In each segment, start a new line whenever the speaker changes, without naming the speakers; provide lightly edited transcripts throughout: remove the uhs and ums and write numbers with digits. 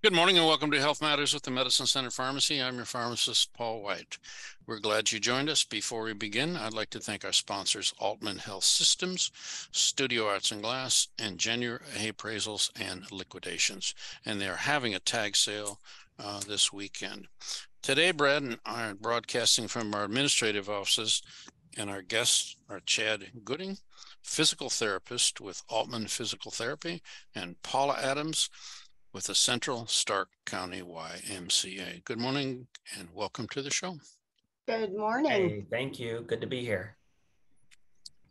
Good morning and welcome to Health Matters with the Medicine Center Pharmacy. I'm your pharmacist, Paul White. We're glad you joined us. Before we begin, I'd like to thank our sponsors, Aultman Health Systems, Studio Arts and Glass, and Genuine Appraisals and Liquidations. And they're having a tag sale this weekend. Today, Brad and I are broadcasting from our administrative offices, and our guests are Chad Gooding, physical therapist with Aultman Physical Therapy, and Paula Adams, with the Central Stark County YMCA. Good morning and welcome to the show.
Good morning.
Hey, thank you. Good to be here.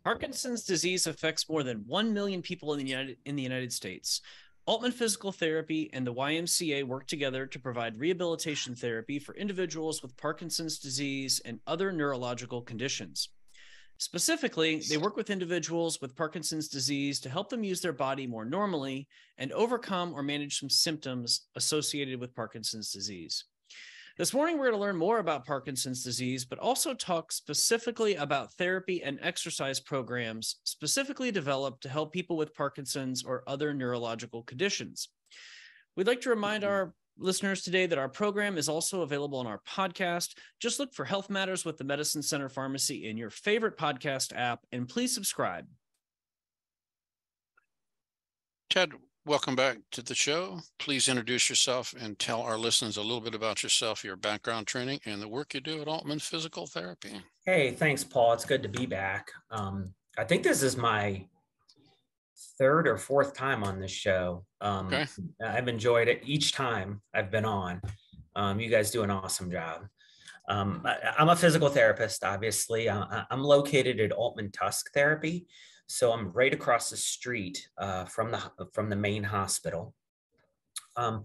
Parkinson's disease affects more than 1 million people in the United States. Aultman Physical Therapy and the YMCA work together to provide rehabilitation therapy for individuals with Parkinson's disease and other neurological conditions. Specifically, they work with individuals with Parkinson's disease to help them use their body more normally and overcome or manage some symptoms associated with Parkinson's disease. This morning, we're going to learn more about Parkinson's disease, but also talk specifically about therapy and exercise programs specifically developed to help people with Parkinson's or other neurological conditions. We'd like to remind our listeners today that our program is also available on our podcast. Just look for Health Matters with the Medicine Center Pharmacy in your favorite podcast app, and please subscribe.
Chad, welcome back to the show. Please introduce yourself and tell our listeners a little bit about yourself, your background training, and the work you do at Aultman Physical Therapy.
Hey, thanks, Paul. It's good to be back. I think this is my third or fourth time on this show.
Okay.
I've enjoyed it each time I've been on. You guys do an awesome job. I'm a physical therapist, obviously. I'm located at Aultman Tusk Therapy, so I'm right across the street from the main hospital. My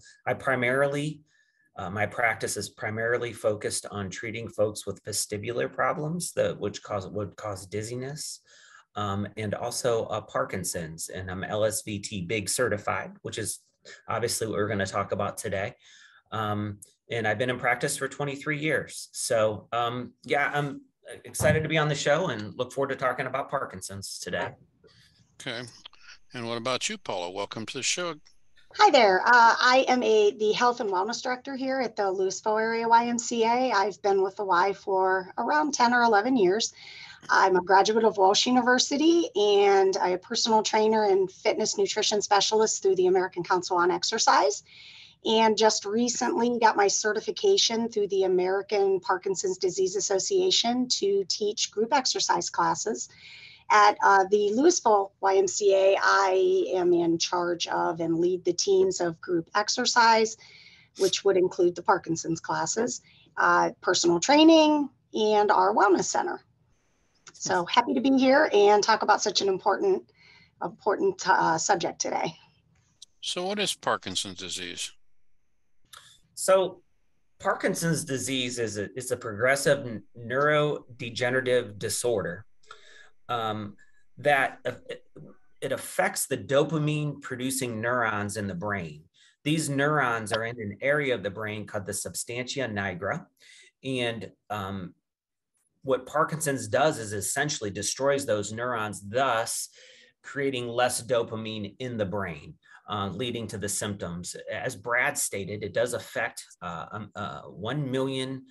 practice is primarily focused on treating folks with vestibular problems would cause dizziness, and also Parkinson's. And I'm LSVT Big certified, which is obviously what we're going to talk about today. And I've been in practice for 23 years. So yeah, I'm excited to be on the show and look forward to talking about Parkinson's today.
Okay. And what about you, Paula? Welcome to the show.
Hi there. I am the Health and Wellness Director here at the Louisville area YMCA. I've been with the Y for around 10 or 11 years. I'm a graduate of Walsh University, and I'm a personal trainer and fitness nutrition specialist through the American Council on Exercise. And just recently got my certification through the American Parkinson's Disease Association to teach group exercise classes. At the Louisville YMCA, I am in charge of and lead the teams of group exercise, which would include the Parkinson's classes, personal training, and our wellness center. So happy to be here and talk about such an important subject today.
So what is Parkinson's disease?
So Parkinson's disease is a progressive neurodegenerative disorder that it affects the dopamine producing neurons in the brain. These neurons are in an area of the brain called the substantia nigra. And what Parkinson's does is essentially destroys those neurons, thus creating less dopamine in the brain, leading to the symptoms. As Brad stated, it does affect 1 million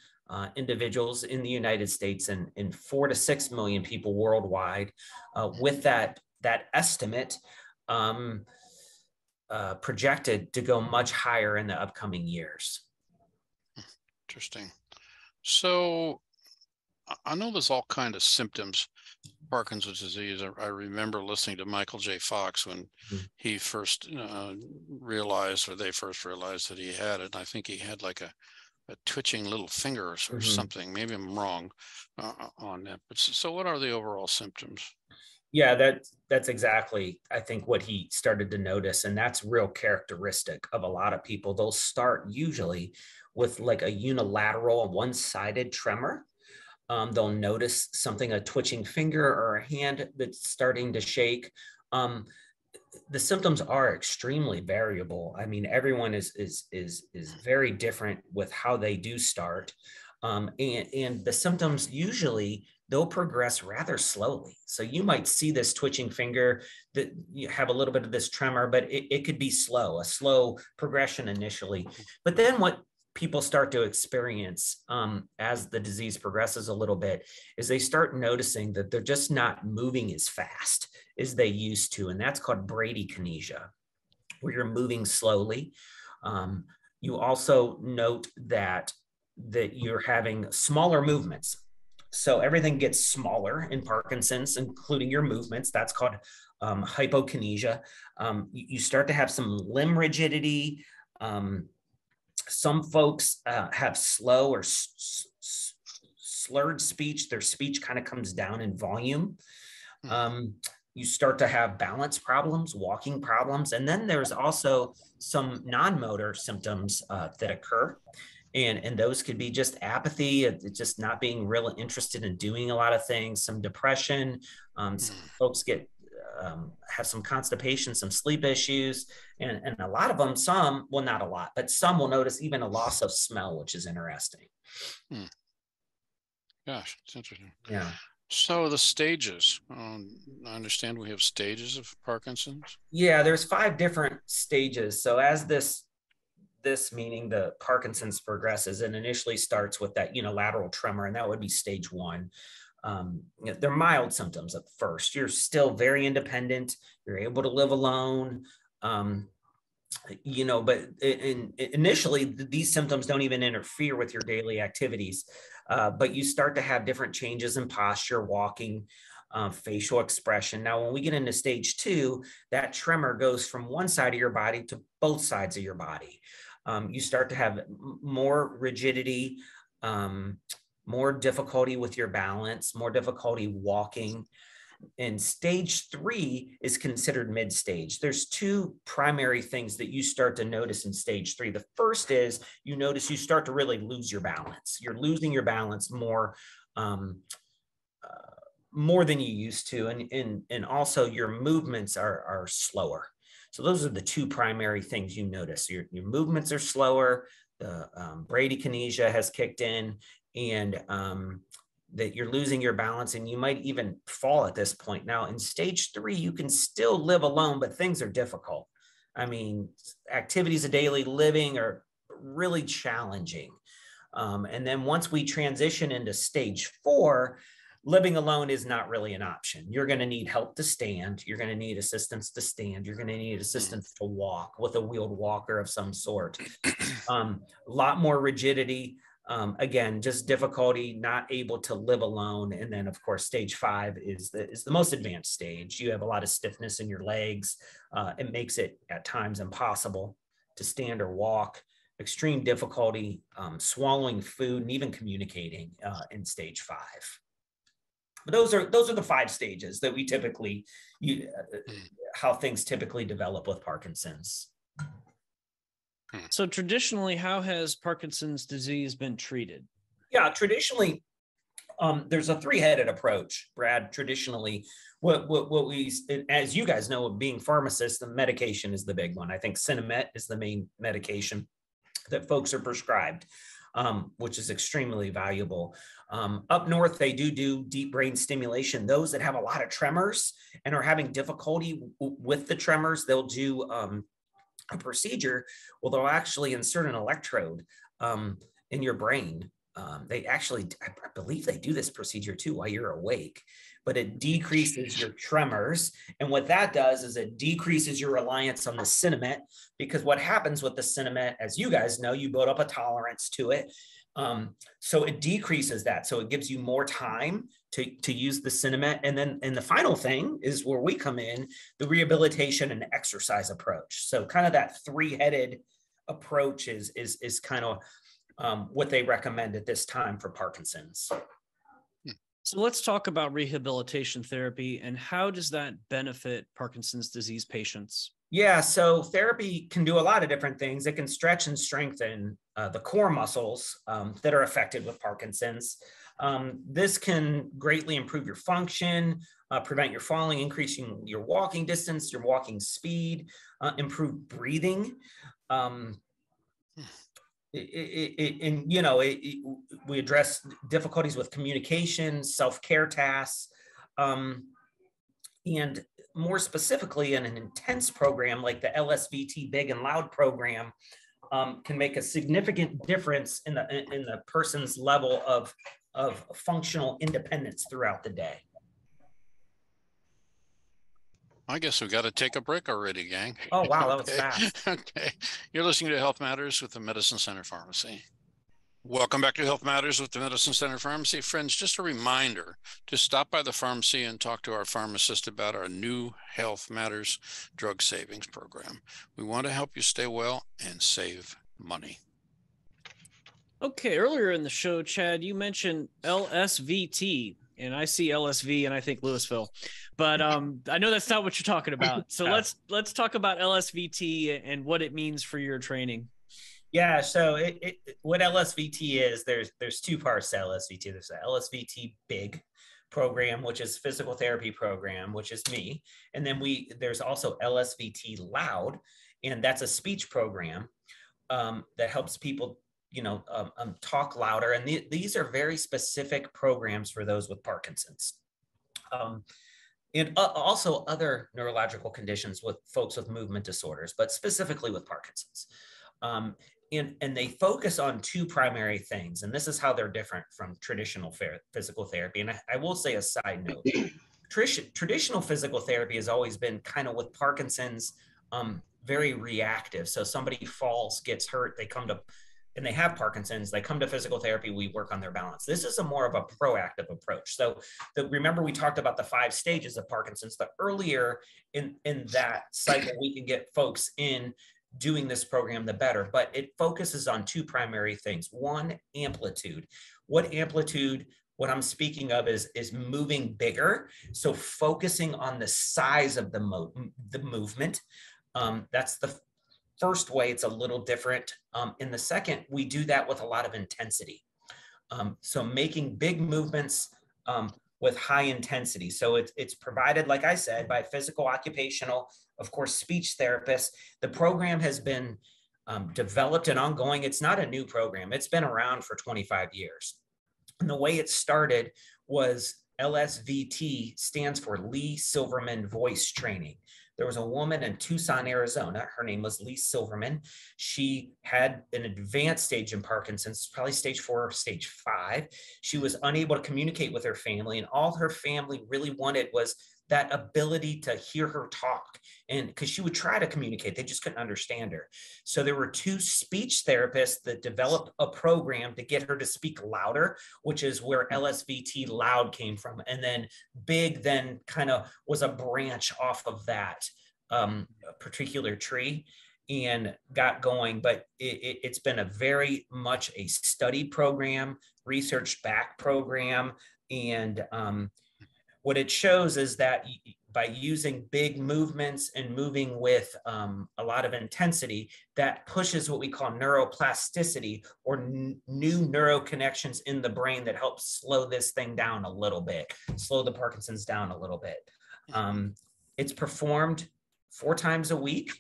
individuals in the United States and 4 to 6 million people worldwide. With that estimate projected to go much higher in the upcoming years.
Interesting. So I know there's all kinds of symptoms Parkinson's disease. I remember listening to Michael J. Fox when he first realized, or they first realized that he had it. I think he had like a twitching little finger or something. Maybe I'm wrong on that. But so what are the overall symptoms?
Yeah, that's exactly, I think, what he started to notice. And that's real characteristic of a lot of people. They'll start usually with like a unilateral one-sided tremor. They'll notice something, a twitching finger or a hand that's starting to shake. The symptoms are extremely variable. I mean, everyone is very different with how they do start. And the symptoms usually they'll progress rather slowly. So you might see this twitching finger, that you have a little bit of this tremor, but it could be slow, a slow progression initially. But then what people start to experience as the disease progresses a little bit is they start noticing that they're just not moving as fast as they used to. And that's called bradykinesia, where you're moving slowly. You also note that you're having smaller movements. So everything gets smaller in Parkinson's, including your movements. That's called hypokinesia. You start to have some limb rigidity. Some folks have slow or slurred speech. Their speech kind of comes down in volume. You start to have balance problems, walking problems. And then there's also some non-motor symptoms that occur. And those could be just apathy, just not being really interested in doing a lot of things, some depression. Some folks have some constipation, some sleep issues, and a lot of them, well, not a lot, but some will notice even a loss of smell, which is interesting.
Gosh, it's interesting.
Yeah.
So the stages, I understand we have stages of Parkinson's.
Yeah, there's 5 different stages. So as this meaning the Parkinson's progresses, and initially starts with that unilateral tremor, and that would be stage 1. They're mild symptoms at first. You're still very independent. You're able to live alone. But initially these symptoms don't even interfere with your daily activities. But you start to have different changes in posture, walking, facial expression. Now, when we get into stage 2, that tremor goes from one side of your body to both sides of your body. You start to have more rigidity, more difficulty with your balance, more difficulty walking. And stage 3 is considered mid-stage. There's 2 primary things that you start to notice in stage 3. The first is you notice you start to really lose your balance. You're losing your balance more than you used to. And also your movements are slower. So those are the 2 primary things you notice. Your movements are slower, the bradykinesia has kicked in, and that you're losing your balance, and you might even fall at this point. Now, in stage 3, you can still live alone, but things are difficult. I mean, activities of daily living are really challenging. And then once we transition into stage 4, living alone is not really an option. You're going to need help to stand. You're going to need assistance to stand. You're going to need assistance to walk with a wheeled walker of some sort. A lot more rigidity. Again, just difficulty, not able to live alone. And then, of course, stage 5 is the most advanced stage. You have a lot of stiffness in your legs. It makes it at times impossible to stand or walk. Extreme difficulty swallowing food and even communicating in stage 5. But those are the 5 stages that we typically, how things typically develop with Parkinson's.
So traditionally, how has Parkinson's disease been treated?
Yeah, traditionally, there's a 3-headed approach, Brad. Traditionally, what we, as you guys know, being pharmacists, the medication is the big one. I think Sinemet is the main medication that folks are prescribed, which is extremely valuable. Up north, they do deep brain stimulation. Those that have a lot of tremors and are having difficulty with the tremors, they'll do a procedure. Well, they'll actually insert an electrode in your brain. They actually, I believe they do this procedure too while you're awake, but it decreases your tremors. And what that does is it decreases your reliance on the Sinemet, because what happens with the Sinemet, as you guys know, you build up a tolerance to it. So it decreases that. So it gives you more time to use the Sinemet. And the final thing is where we come in, the rehabilitation and exercise approach. So kind of that 3-headed approach is kind of what they recommend at this time for Parkinson's.
So let's talk about rehabilitation therapy, and how does that benefit Parkinson's disease patients?
Yeah, so therapy can do a lot of different things. It can stretch and strengthen the core muscles that are affected with Parkinson's. This can greatly improve your function, prevent your falling, increasing your walking distance, your walking speed, improve breathing. we address difficulties with communication, self-care tasks, and more specifically in an intense program like the LSVT Big and Loud program, can make a significant difference in the person's level of functional independence throughout the day.
I guess we got to take a break already, gang.
Oh, wow, that was
Okay.
fast.
Okay. You're listening to Health Matters with the Medicine Center Pharmacy. Welcome back to Health Matters with the Medicine Center Pharmacy. Friends, just a reminder to stop by the pharmacy and talk to our pharmacist about our new Health Matters drug savings program. We want to help you stay well and save money.
Okay, earlier in the show, Chad, you mentioned LSVT, and I see LSV and I think Louisville, but I know that's not what you're talking about. So let's talk about LSVT and what it means for your training.
Yeah, so what LSVT is, there's two parts to LSVT. There's the LSVT Big program, which is physical therapy program, which is me, and then there's also LSVT Loud, and that's a speech program that helps people talk louder. And these are very specific programs for those with Parkinson's. And also other neurological conditions with folks with movement disorders, but specifically with Parkinson's. And they focus on two primary things, and this is how they're different from traditional physical therapy. And I will say a side note, traditional physical therapy has always been kind of with Parkinson's, very reactive. So somebody falls, gets hurt, and they have Parkinson's, they come to physical therapy, we work on their balance. This is more of a proactive approach. So remember we talked about the 5 stages of Parkinson's. The earlier in that cycle we can get folks in doing this program, the better. But it focuses on two primary things. One, amplitude. What I'm speaking of is moving bigger. So focusing on the size of the movement. That's the first way. It's a little different. In the second, we do that with a lot of intensity. So making big movements with high intensity. So it's provided, like I said, by physical, occupational, of course, speech therapists. The program has been developed and ongoing. It's not a new program. It's been around for 25 years. And the way it started was LSVT stands for Lee Silverman Voice Training. There was a woman in Tucson, Arizona. Her name was Lee Silverman. She had an advanced stage in Parkinson's, probably stage 4 or stage 5. She was unable to communicate with her family, and all her family really wanted was that ability to hear her talk. And because she would try to communicate, they just couldn't understand her. So there were 2 speech therapists that developed a program to get her to speak louder, which is where LSVT Loud came from. And then Big then kind of was a branch off of that particular tree and got going. But it's been a very much a study program, research-backed program. And what it shows is that by using big movements and moving with a lot of intensity, that pushes what we call neuroplasticity, or new neuroconnections in the brain that helps slow this thing down a little bit, slow the Parkinson's down a little bit. It's performed 4 times a week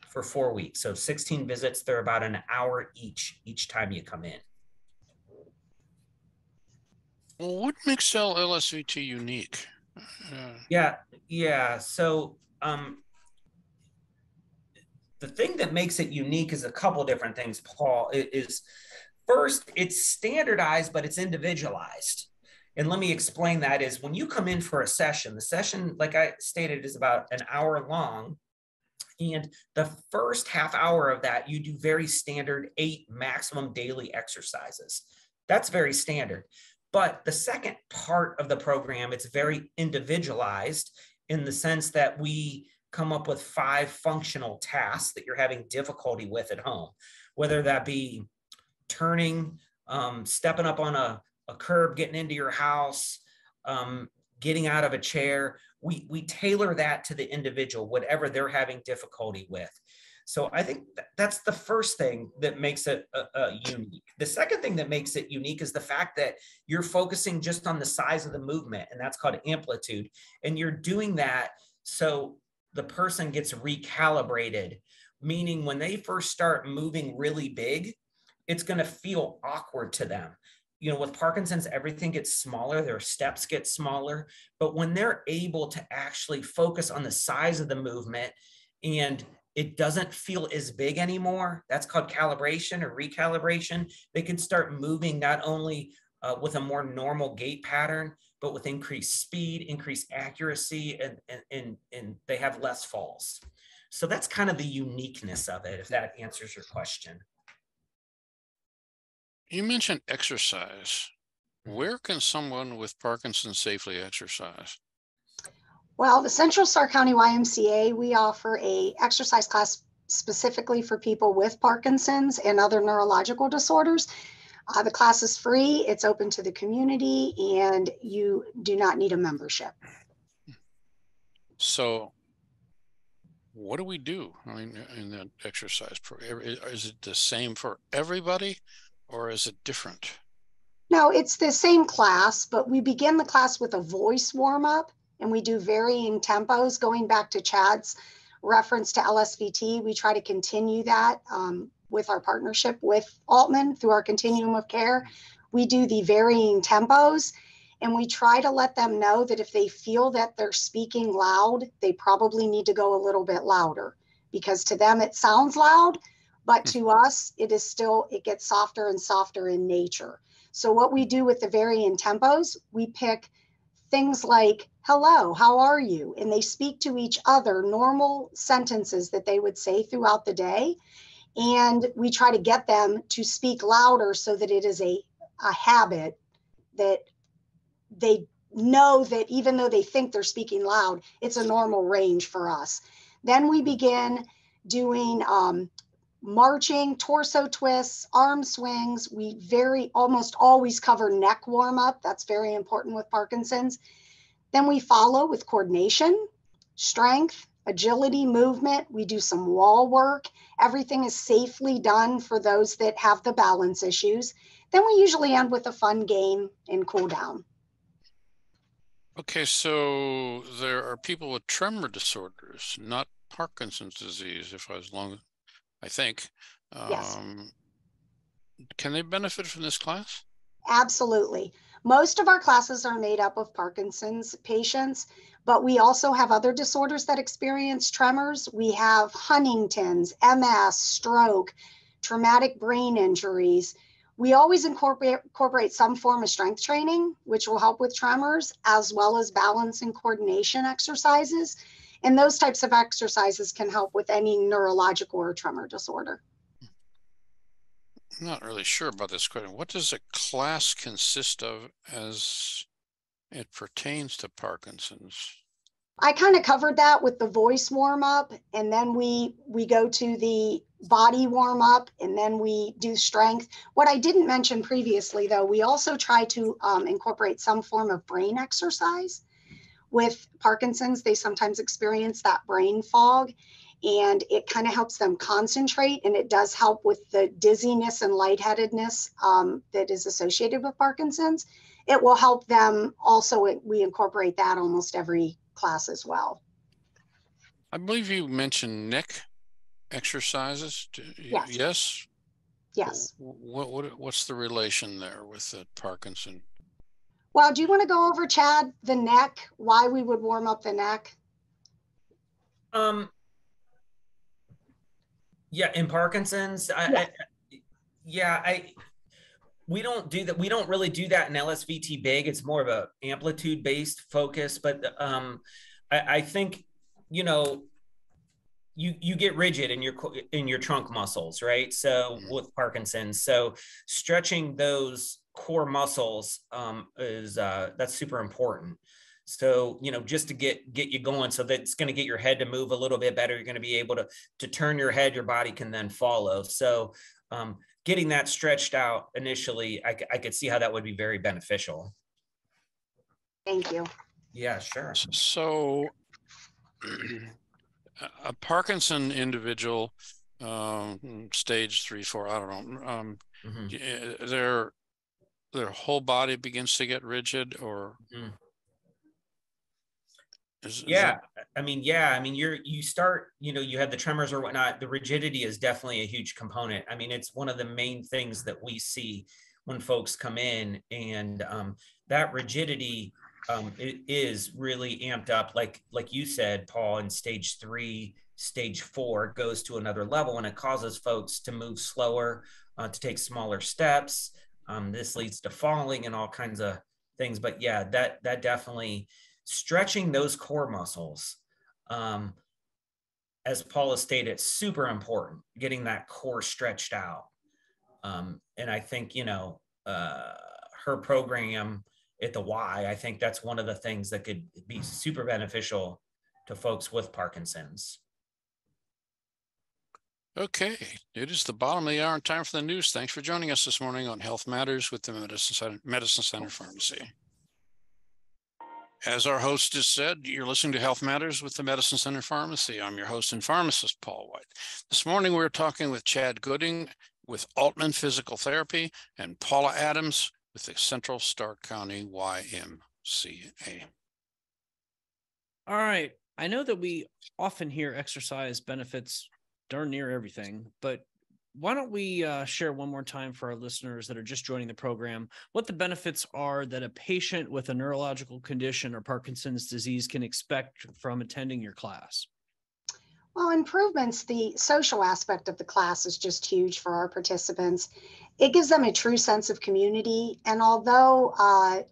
for 4 weeks. So 16 visits, they're about an hour each time you come in.
Well, what makes cell LSVT unique?
Yeah. So the thing that makes it unique is a couple different things, Paul. Is first, it's standardized, but it's individualized. And let me explain that. Is when you come in for a session, the session, like I stated, is about an hour long. And the first half hour of that, you do very standard 8 maximum daily exercises. That's very standard. But the second part of the program, it's very individualized in the sense that we come up with 5 functional tasks that you're having difficulty with at home, whether that be turning, stepping up on a curb, getting into your house, getting out of a chair. We tailor that to the individual, whatever they're having difficulty with. So I think that's the first thing that makes it unique. The second thing that makes it unique is the fact that you're focusing just on the size of the movement, and that's called amplitude. And you're doing that so the person gets recalibrated, meaning when they first start moving really big, it's going to feel awkward to them. You know, with Parkinson's, everything gets smaller, their steps get smaller, but when they're able to actually focus on the size of the movement and it doesn't feel as big anymore, that's called calibration or recalibration. They can start moving not only with a more normal gait pattern, but with increased speed, increased accuracy, and they have less falls. So that's kind of the uniqueness of it, if that answers your question.
You mentioned exercise. Where can someone with Parkinson's safely exercise?
Well, the Central Stark County YMCA, we offer a exercise class specifically for people with Parkinson's and other neurological disorders. The class is free, it's open to the community, and you do not need a membership.
So what do we do, I mean, in that exercise program? Is it the same for everybody, or is it different?
No, it's the same class, but we begin the class with a voice warm-up, and we do varying tempos. Going back to Chad's reference to LSVT, we try to continue that with our partnership with Aultman through our continuum of care. We do the varying tempos, and we try to let them know that if they feel that they're speaking loud, they probably need to go a little bit louder, because to them it sounds loud, but to us it gets softer and softer in nature. So what we do with the varying tempos, we pick things like, hello, how are you? And they speak to each other normal sentences that they would say throughout the day. And we try to get them to speak louder so that it is a habit that they know that even though they think they're speaking loud, it's a normal range for us. Then we begin doing marching, torso twists, arm swings. We almost always cover neck warm up. That's very important with Parkinson's. Then we follow with coordination, strength, agility, movement. We do some wall work. Everything is safely done for those that have the balance issues. Then we usually end with a fun game and cool down.
Okay, so there are people with tremor disorders, not Parkinson's disease, I think.
Yes.
Can they benefit from this class?
Absolutely. Most of our classes are made up of Parkinson's patients, but we also have other disorders that experience tremors. We have Huntington's, MS, stroke, traumatic brain injuries. We always incorporate some form of strength training, which will help with tremors, as well as balance and coordination exercises. And those types of exercises can help with any neurological or tremor disorder.
I'm not really sure about this question. What does a class consist of as it pertains to Parkinson's?
I kind of covered that with the voice warm up, and then we go to the body warm up, and then we do strength. What I didn't mention previously, though, we also try to incorporate some form of brain exercise. With Parkinson's, they sometimes experience that brain fog, and it kind of helps them concentrate, and it does help with the dizziness and lightheadedness that is associated with Parkinson's. It will help them also. We incorporate that almost every class as well.
I believe you mentioned neck exercises.
Yes.
Yes?
Yes.
What's the relation there with the Parkinson?
Well, do you want to go over, Chad, the neck, why we would warm up the neck?
Yeah, in Parkinson's, we don't do that. We don't really do that in LSVT big. It's more of a amplitude based focus, but I think, you know, you get rigid in your trunk muscles, right? So with Parkinson's, so stretching those core muscles that's super important. So, you know, just to get you going, so that's going to get your head to move a little bit better. You're going to be able to turn your head, your body can then follow. So getting that stretched out initially, I could see how that would be very beneficial.
Thank you.
Yeah, sure.
So a Parkinson individual, stage 3, 4, I don't know, their whole body begins to get rigid, or
Yeah. I mean, you start, you have the tremors or whatnot. The rigidity is definitely a huge component. I mean, it's one of the main things that we see when folks come in, and that rigidity it is really amped up. Like you said, Paul, in stage 3, stage 4 goes to another level, and it causes folks to move slower, to take smaller steps. This leads to falling and all kinds of things. But yeah, that definitely, stretching those core muscles, as Paula stated, super important, getting that core stretched out. And I think, her program at the Y, I think that's one of the things that could be super beneficial to folks with Parkinson's.
Okay, it is the bottom of the hour and time for the news. Thanks for joining us this morning on Health Matters with the Medicine Center Pharmacy. As our host just said, you're listening to Health Matters with the Medicine Center Pharmacy. I'm your host and pharmacist, Paul White. This morning, we're talking with Chad Gooding with Aultman Physical Therapy and Paula Adams with the Central Stark County YMCA.
All right. I know that we often hear exercise benefits darn near everything, but why don't we share one more time for our listeners that are just joining the program what the benefits are that a patient with a neurological condition or Parkinson's disease can expect from attending your class?
Well, improvements, the social aspect of the class is just huge for our participants. It gives them a true sense of community. And although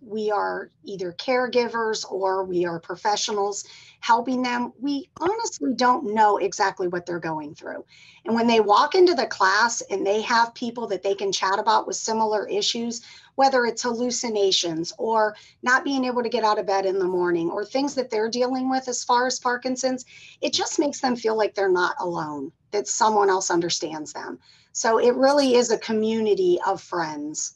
we are either caregivers or we are professionals helping them, we honestly don't know exactly what they're going through. And when they walk into the class and they have people that they can chat about with similar issues, whether it's hallucinations or not being able to get out of bed in the morning or things that they're dealing with as far as Parkinson's, it just makes them feel like they're not alone, that someone else understands them. So it really is a community of friends.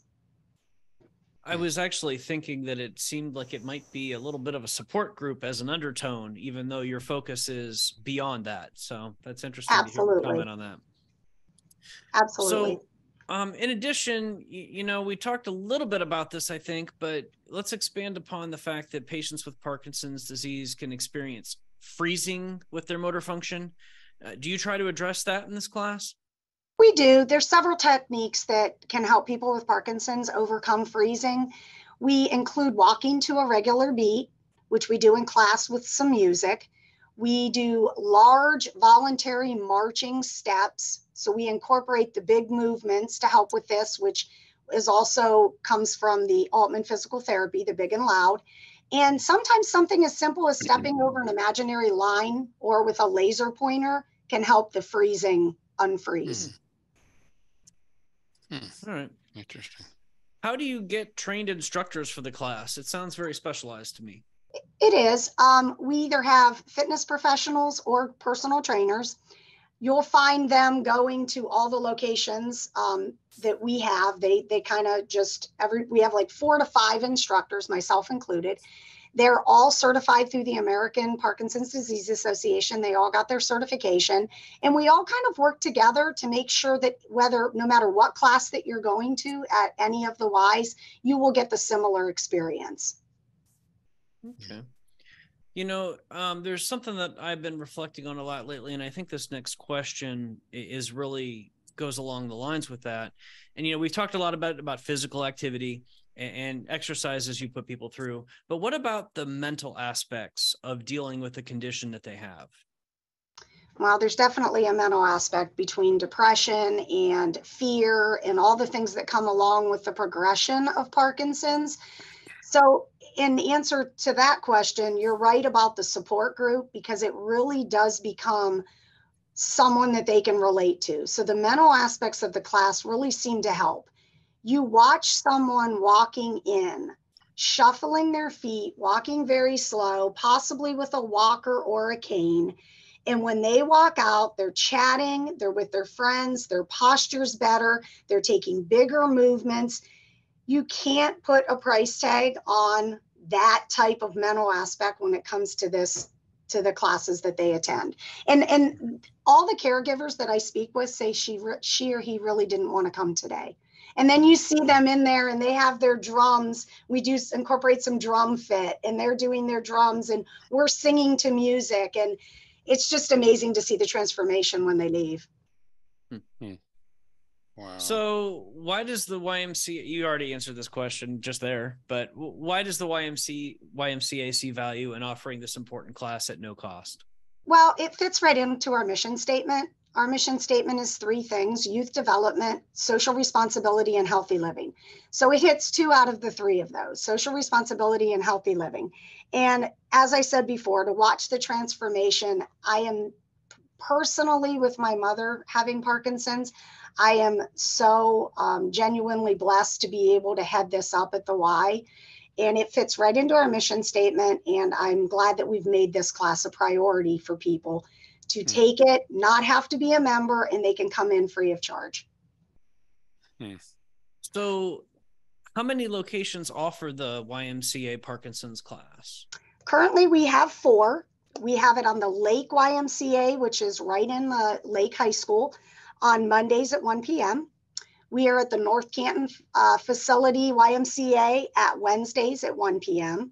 I was actually thinking that it seemed like it might be a little bit of a support group as an undertone, even though your focus is beyond that. So that's interesting to hear your comment on that.
Absolutely.
So, in addition, we talked a little bit about this, I think, but let's expand upon the fact that patients with Parkinson's disease can experience freezing with their motor function. Do you try to address that in this class?
We do. There's several techniques that can help people with Parkinson's overcome freezing. We include walking to a regular beat, which we do in class with some music. We do large voluntary marching steps. So we incorporate the big movements to help with this, which is also comes from the Aultman Physical Therapy, the big and loud. And sometimes something as simple as stepping over an imaginary line or with a laser pointer can help the freezing unfreeze.
All right.
Interesting.
How do you get trained instructors for the class? It sounds very specialized to me.
It is. We either have fitness professionals or personal trainers. You'll find them going to all the locations that we have. They kind of just we have like 4 to 5 instructors, myself included. They're all certified through the American Parkinson's Disease Association. They all got their certification, and we all kind of work together to make sure that no matter what class that you're going to at any of the Ys, you will get the similar experience.
Okay. There's something that I've been reflecting on a lot lately, and I think this next question goes along the lines with that. And, we've talked a lot about physical activity and exercises you put people through, but what about the mental aspects of dealing with the condition that they have?
Well, there's definitely a mental aspect between depression and fear and all the things that come along with the progression of Parkinson's. So in answer to that question, you're right about the support group, because it really does become someone that they can relate to. So the mental aspects of the class really seem to help. You watch someone walking in, shuffling their feet, walking very slow, possibly with a walker or a cane. And when they walk out, they're chatting, they're with their friends, their posture's better, they're taking bigger movements. You can't put a price tag on that type of mental aspect when it comes to the classes that they attend. And all the caregivers that I speak with say she or he really didn't want to come today. And then you see them in there and they have their drums. We do incorporate some drum fit and they're doing their drums and we're singing to music. And it's just amazing to see the transformation when they leave.
Mm-hmm. Wow.
So why does the YMCA, you already answered this question just there, but why does the YMCA see value in offering this important class at no cost?
Well, it fits right into our mission statement. Our mission statement is 3 things: youth development, social responsibility, and healthy living. So it hits 2 out of the 3 of those: social responsibility and healthy living. And as I said before, to watch the transformation, I am personally, with my mother having Parkinson's, I am so genuinely blessed to be able to head this up at the Y. And it fits right into our mission statement. And I'm glad that we've made this class a priority for people to take it, not have to be a member, and they can come in free of charge.
So how many locations offer the YMCA Parkinson's class?
Currently, we have 4. We have it on the Lake YMCA, which is right in the Lake High School, on Mondays at 1 p.m. We are at the North Canton facility YMCA at Wednesdays at 1 p.m.,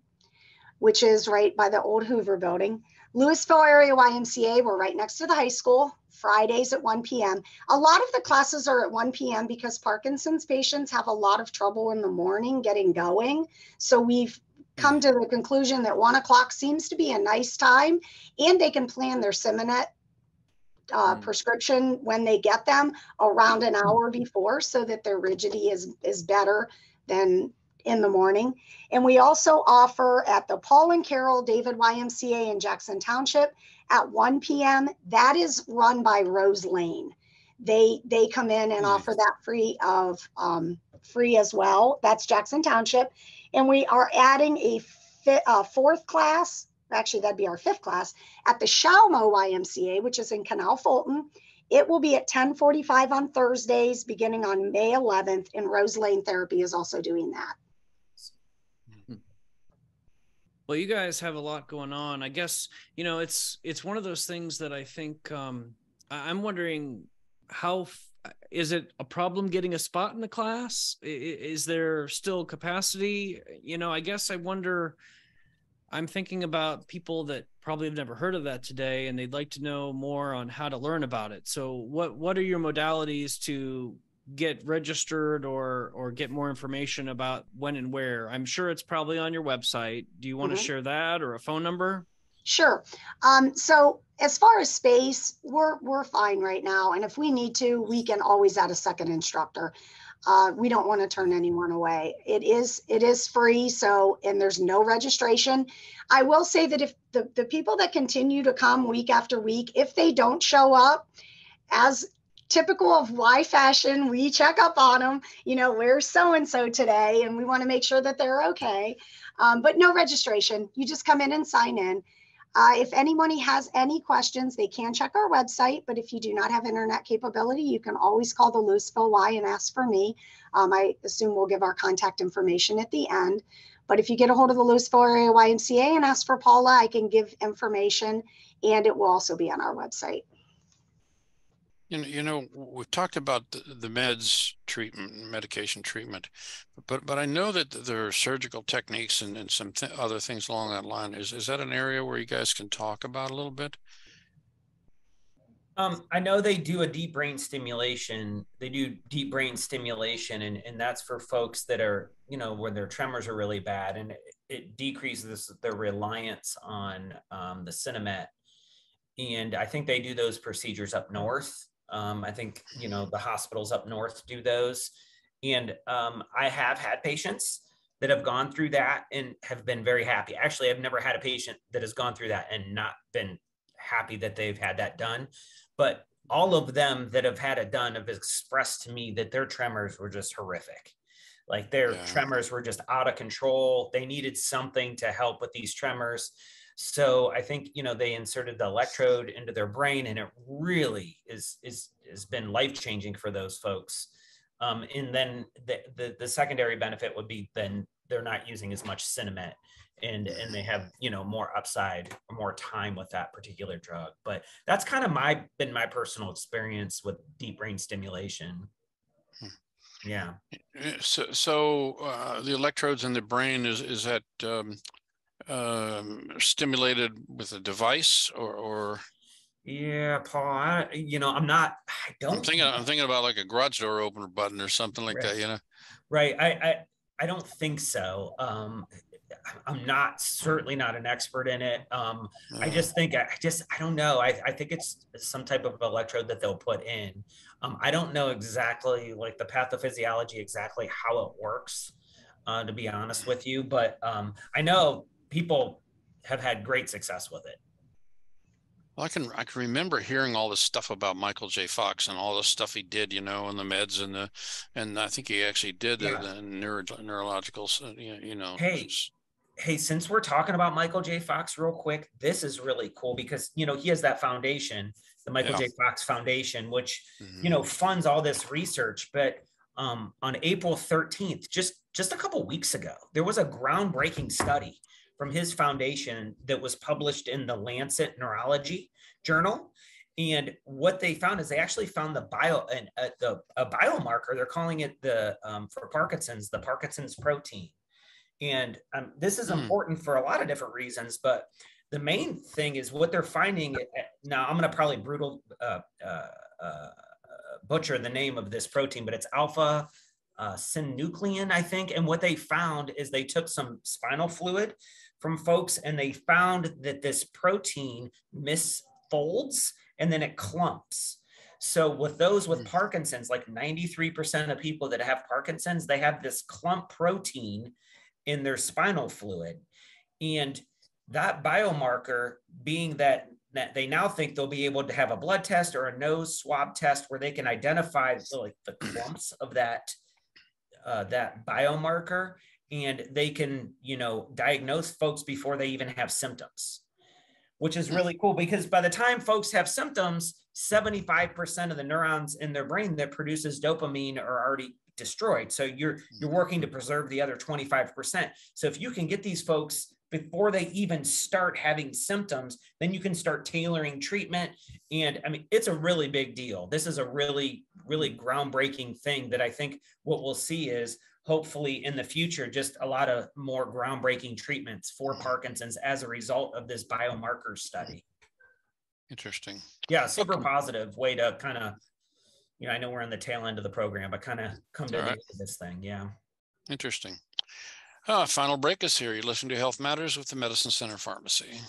which is right by the old Hoover building. Louisville area YMCA, we're right next to the high school, Fridays at 1 p.m. A lot of the classes are at 1 p.m. because Parkinson's patients have a lot of trouble in the morning getting going. So we've come to the conclusion that 1 o'clock seems to be a nice time, and they can plan their Simonet prescription when they get them around an hour before, so that their rigidity is better than in the morning. And we also offer at the Paul and Carol David YMCA in Jackson Township at 1 p.m. That is run by Rose Lane. They come in and offer that free as well. That's Jackson Township. And we are adding a 4th class. Actually, that'd be our 5th class at the Shalmo YMCA, which is in Canal Fulton. It will be at 10:45 on Thursdays, beginning on May 11th, and Rose Lane Therapy is also doing that.
Well, you guys have a lot going on. I guess, it's one of those things that I think I'm wondering, is it a problem getting a spot in the class? Is there still capacity? I guess I wonder, I'm thinking about people that probably have never heard of that today, and they'd like to know more on how to learn about it. So what are your modalities to get registered or get more information about when and where? I'm sure it's probably on your website. Do you want to share that, or a phone number?
Sure. So as far as space, we're fine right now. And if we need to, we can always add a second instructor. We don't want to turn anyone away. It is free. So, and there's no registration. I will say that if the people that continue to come week after week, if they don't show up, as typical of Y fashion, we check up on them, where's so-and-so today? And we want to make sure that they're okay. But no registration. You just come in and sign in. If anybody has any questions, they can check our website, but if you do not have internet capability, you can always call the Louisville Y and ask for me. I assume we'll give our contact information at the end, but if you get a hold of the Louisville area YMCA and ask for Paula, I can give information, and it will also be on our website.
We've talked about the medication treatment, but I know that there are surgical techniques and some other things along that line. Is that an area where you guys can talk about a little bit?
I know they do a deep brain stimulation. They do deep brain stimulation, and that's for folks that are, where their tremors are really bad, and it decreases their reliance on the Cinemet. And I think they do those procedures up north. I think, the hospitals up north do those. And I have had patients that have gone through that and have been very happy. Actually, I've never had a patient that has gone through that and not been happy that they've had that done. But all of them that have had it done have expressed to me that their tremors were just horrific. Like their tremors were just out of control. They needed something to help with these tremors. So I think, they inserted the electrode into their brain, and it really has been life-changing for those folks. And then the secondary benefit would be then they're not using as much Cinemet, and they have, more upside or more time with that particular drug. But that's kind of been my personal experience with deep brain stimulation. Yeah.
So the electrodes in the brain, is that stimulated with a device or?
Yeah, Paul, I'm
I'm thinking about like a garage door opener button or something like that, you know?
Right. I don't think so. I'm certainly not an expert in it. I just think, I don't know. I think it's some type of electrode that they'll put in. I don't know exactly like the pathophysiology, exactly how it works, to be honest with you, but I know people have had great success with it.
Well, I can remember hearing all this stuff about Michael J. Fox and all the stuff he did, and the meds and I think he actually did the neurological,
Hey, since we're talking about Michael J. Fox real quick, this is really cool because, he has that foundation, the Michael J. Fox Foundation, which, funds all this research. But on April 13th, just a couple weeks ago, there was a groundbreaking study from his foundation that was published in the Lancet Neurology journal. And what they found is they actually found a biomarker. They're calling it for Parkinson's, the Parkinson's protein. And this is important for a lot of different reasons, but the main thing is what they're finding. Now, I'm going to probably butcher the name of this protein, but it's alpha synuclein, I think. And what they found is they took some spinal fluid from folks and they found that this protein misfolds and then it clumps. So with those with Parkinson's, like 93% of people that have Parkinson's, they have this clump protein in their spinal fluid. And that biomarker, being that they now think they'll be able to have a blood test or a nose swab test where they can identify the clumps of that biomarker, and they can, diagnose folks before they even have symptoms, which is really cool because by the time folks have symptoms, 75% of the neurons in their brain that produces dopamine are already destroyed. So you're working to preserve the other 25%. So if you can get these folks before they even start having symptoms, then you can start tailoring treatment. And I mean, it's a really big deal. This is a really, really groundbreaking thing that I think what we'll see is hopefully in the future, just a lot of more groundbreaking treatments for Parkinson's as a result of this biomarker study.
Interesting.
Yeah, super positive way to kind of, I know we're on the tail end of the program, but kind of come to the end of this thing. Yeah.
Interesting. Final break is here. You listen to Health Matters with the Medicine Center Pharmacy.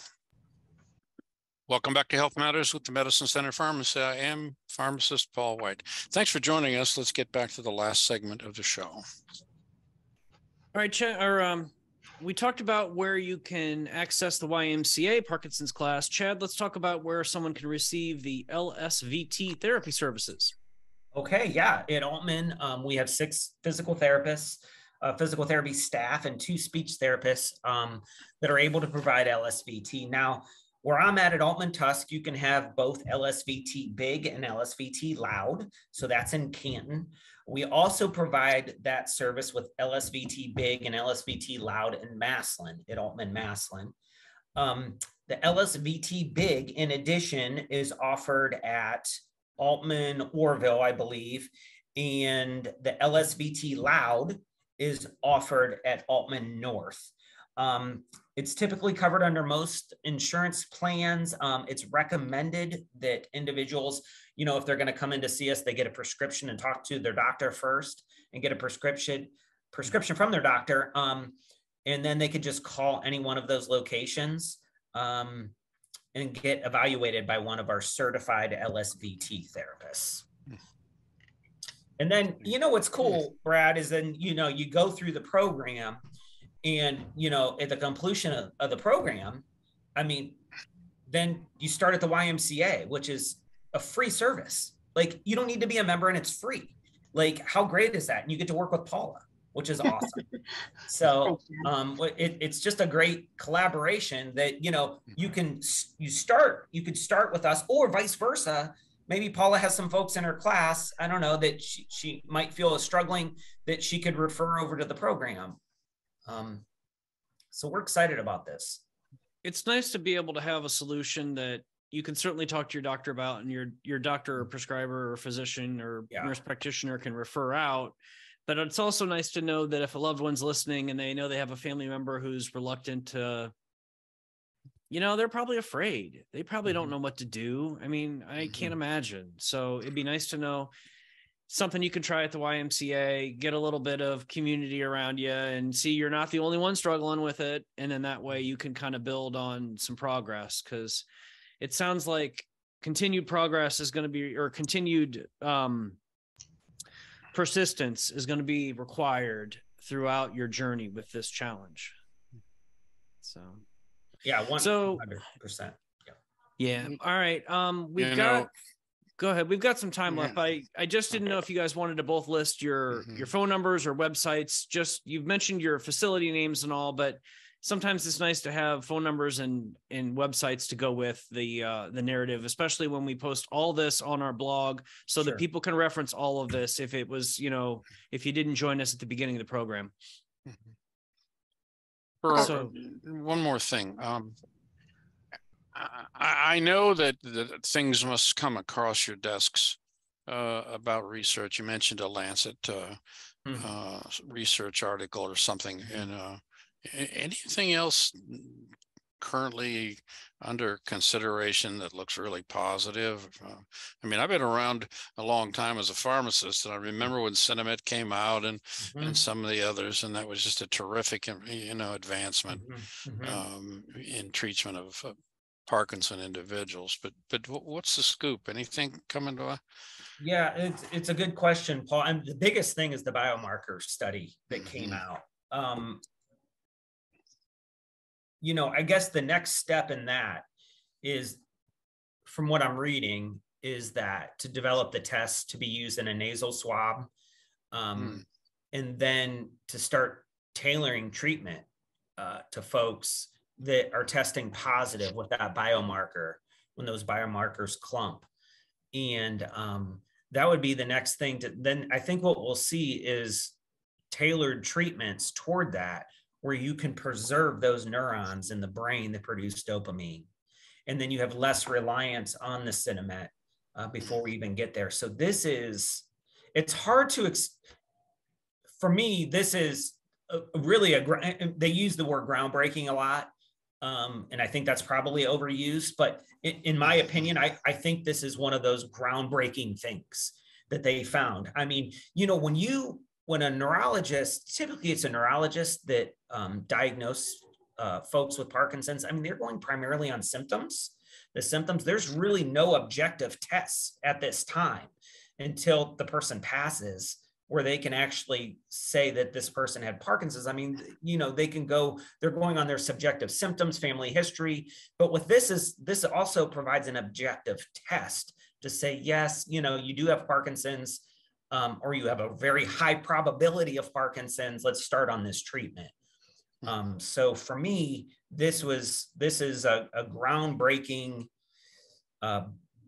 Welcome back to Health Matters with the Medicine Center Pharmacy. I am pharmacist Paul White. Thanks for joining us. Let's get back to the last segment of the show.
All right, Chad, we talked about where you can access the YMCA Parkinson's class. Chad, let's talk about where someone can receive the LSVT therapy services.
Okay, yeah. At Aultman, we have 6 physical therapists, physical therapy staff, and 2 speech therapists that are able to provide LSVT. Now, where I'm at Aultman Tusk, you can have both LSVT Big and LSVT Loud. So that's in Canton. We also provide that service with LSVT Big and LSVT Loud in Massillon, at Aultman Massillon. The LSVT Big, in addition, is offered at Aultman Orville, I believe, and the LSVT Loud is offered at Aultman North. It's typically covered under most insurance plans. It's recommended that individuals, if they're going to come in to see us, they get a prescription and talk to their doctor first and get a prescription from their doctor. And then they could just call any one of those locations and get evaluated by one of our certified LSVT therapists. And then, what's cool, Brad, is then, you go through the program and, at the conclusion of the program, I mean, then you start at the YMCA, which is a free service. Like, you don't need to be a member and it's free. Like, how great is that? And you get to work with Paula, which is awesome. So it's just a great collaboration that, you could start with us, or vice versa. Maybe Paula has some folks in her class, I don't know, that she might feel is struggling, that she could refer over to the program. So we're excited about this.
It's nice to be able to have a solution that you can certainly talk to your doctor about, and your doctor or prescriber or physician or nurse practitioner can refer out. But it's also nice to know that if a loved one's listening and they know they have a family member who's reluctant to, they're probably afraid. They probably don't know what to do. I mean, I can't imagine. So it'd be nice to know something you can try at the YMCA, get a little bit of community around you and see you're not the only one struggling with it. And then that way you can kind of build on some progress, because it sounds like continued progress is going to be, or continued persistence is going to be required throughout your journey with this challenge. So,
yeah, 100%.
Yeah. All right. Go ahead. We've got some time left. I just didn't know if you guys wanted to both list your phone numbers or websites. Just, you've mentioned your facility names and all, but sometimes it's nice to have phone numbers and websites to go with the narrative, especially when we post all this on our blog, so that people can reference all of this if it was, if you didn't join us at the beginning of the program.
One more thing. I know that things must come across your desks about research. You mentioned a Lancet research article or something. And anything else currently under consideration that looks really positive? I mean, I've been around a long time as a pharmacist, and I remember when Cinemet came out and some of the others, and that was just a terrific, advancement in treatment of Parkinson individuals. But what's the scoop? Anything coming to?
Yeah, it's a good question, Paul. And the biggest thing is the biomarker study that came out. I guess the next step in that is, from what I'm reading, is that to develop the test to be used in a nasal swab, and then to start tailoring treatment to folks that are testing positive with that biomarker when those biomarkers clump. And that would be the next thing. Then I think what we'll see is tailored treatments toward that, where you can preserve those neurons in the brain that produce dopamine. And then you have less reliance on the Cinemet before we even get there. So it's hard to, for me, this is really they use the word groundbreaking a lot. And I think that's probably overused, but in my opinion, I think this is one of those groundbreaking things that they found. I mean, when a neurologist, typically it's a neurologist that diagnose folks with Parkinson's, I mean, they're going primarily on symptoms. The symptoms, there's really no objective tests at this time until the person passes, where they can actually say that this person had Parkinson's. I mean, they're going on their subjective symptoms, family history, but with this also provides an objective test to say, yes, you do have Parkinson's, or you have a very high probability of Parkinson's. Let's start on this treatment. So for me, this is a groundbreaking,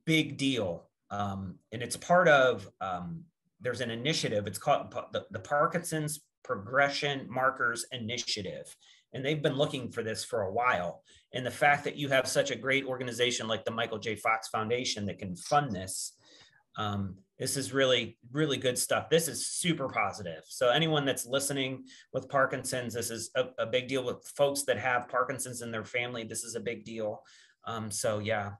big deal. And it's part of, there's an initiative, it's called the Parkinson's Progression Markers Initiative. And they've been looking for this for a while. And the fact that you have such a great organization like the Michael J. Fox Foundation that can fund this, this is really, really good stuff. This is super positive. So anyone that's listening with Parkinson's, this is a big deal. With folks that have Parkinson's in their family, this is a big deal. So yeah,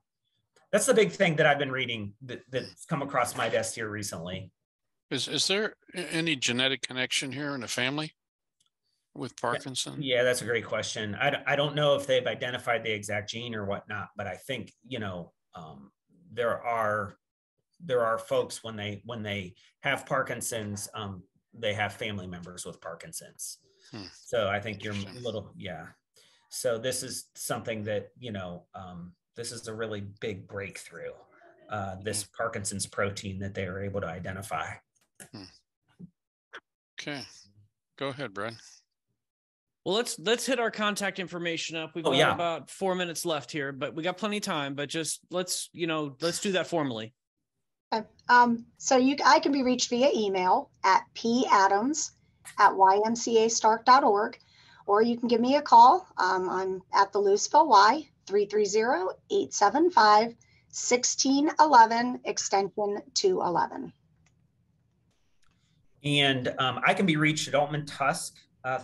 that's the big thing that I've been reading that's come across my desk here recently.
Is there any genetic connection here in the family with Parkinson?
Yeah, that's a great question. I don't know if they've identified the exact gene or whatnot, but I think, there are folks when they have Parkinson's, they have family members with Parkinson's. So I think you're So this is something that, this is a really big breakthrough, this Parkinson's protein that they are able to identify.
Okay, go ahead, Brad.
Well, let's hit our contact information up. We've got about 4 minutes left here, but we got plenty of time, but just let's do that formally.
Okay. I can be reached via email at padams@ymcastark.org, or you can give me a call. I'm at the Louisville Y, 330-875-1611, extension 211.
And I can be reached at Aultman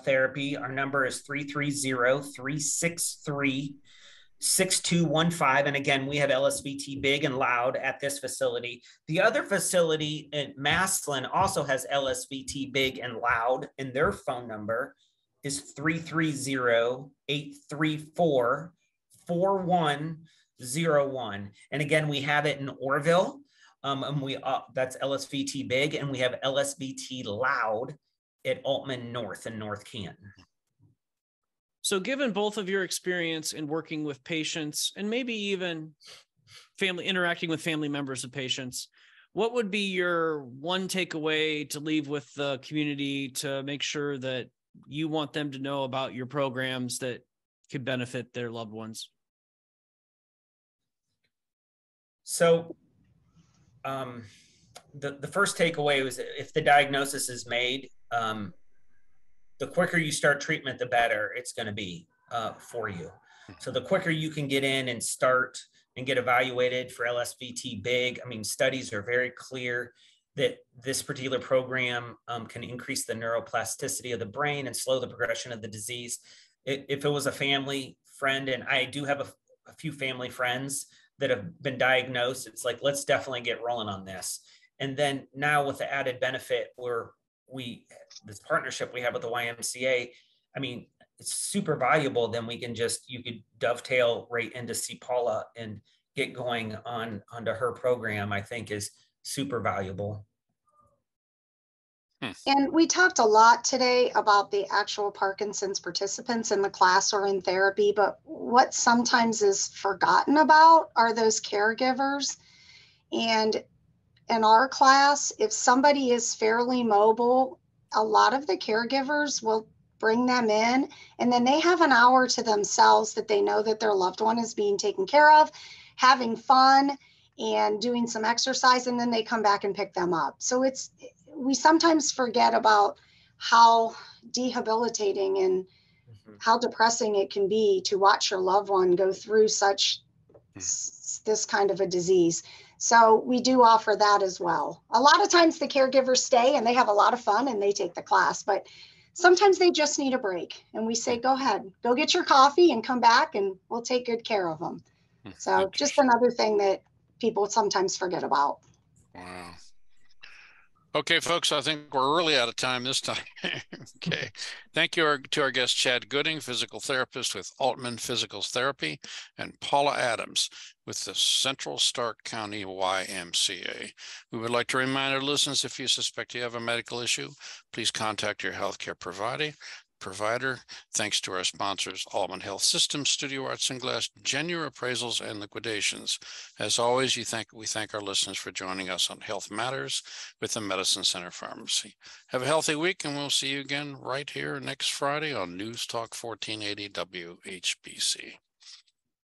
Therapy. Our number is 330-363-6215. And again, we have LSVT big and loud at this facility. The other facility in Massillon also has LSVT big and loud, and their phone number is 330-834-4101. And again, we have it in Orville. And that's LSVT big, and we have LSVT loud at Aultman North in North Canton.
So given both of your experience in working with patients and maybe even interacting with family members of patients, what would be your one takeaway to leave with the community to make sure that you want them to know about your programs that could benefit their loved ones?
So the first takeaway was, if the diagnosis is made, the quicker you start treatment, the better it's going to be for you. So the quicker you can get in and start and get evaluated for LSVT big, I mean, studies are very clear that this particular program can increase the neuroplasticity of the brain and slow the progression of the disease. If it was a family friend, and I do have a few family friends that have been diagnosed, it's like, let's definitely get rolling on this. And then now with the added benefit this partnership we have with the YMCA, I mean, it's super valuable. Then you could dovetail right into see Paula and get going onto her program, I think is super valuable.
And we talked a lot today about the actual Parkinson's participants in the class or in therapy, but what sometimes is forgotten about are those caregivers. And in our class, if somebody is fairly mobile, a lot of the caregivers will bring them in, and then they have an hour to themselves that they know that their loved one is being taken care of, having fun and doing some exercise, and then they come back and pick them up. So we sometimes forget about how debilitating and how depressing it can be to watch your loved one go through this kind of a disease. So we do offer that as well. A lot of times the caregivers stay and they have a lot of fun and they take the class, but sometimes they just need a break. And we say, go ahead, go get your coffee and come back and we'll take good care of them. So just another thing that people sometimes forget about.
Wow. Okay, folks, I think we're really out of time this time. Okay. Thank you to our guest, Chad Gooding, physical therapist with Aultman Physical Therapy, and Paula Adams with the Central Stark County YMCA. We would like to remind our listeners, if you suspect you have a medical issue, please contact your healthcare provider. Thanks to our sponsors, Aultman Health Systems, Studio Arts and Glass, Genuine Appraisals and Liquidations. As always, we thank our listeners for joining us on Health Matters with the Medicine Center Pharmacy. Have a healthy week, and we'll see you again right here next Friday on News Talk 1480 WHBC.